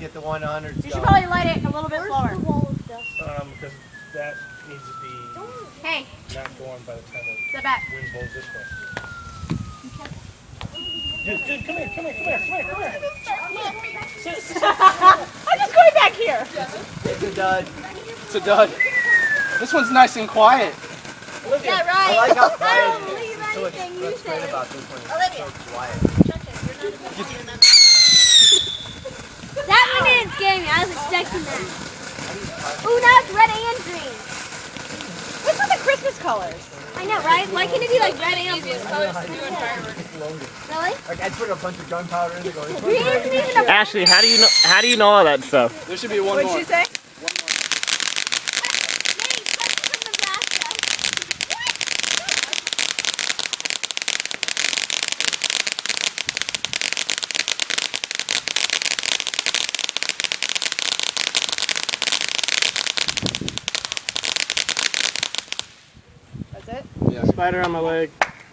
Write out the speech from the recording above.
get the 100s. You should probably light it a little bit slower. Because that needs to be Hey, not going by the time step back. the wind blows this way. Dude, come here. I'm just going back here. It's a dud. It's a dud. This one's nice and quiet. Yeah, right. I like how I quiet don't it believe is. So anything you what's great say. about this one is Olivia. it's so quiet. That one didn't scare me. I was expecting that. Ooh, now it's red and green. What's with the Christmas colors? I know, right? Why can't it be like red and blue? Really? Like I put a bunch of gunpowder in there going. Green isn't even a Ashley, how do you know all that stuff? There should be one What'd more. you say? That's it? Yeah. Spider on my leg.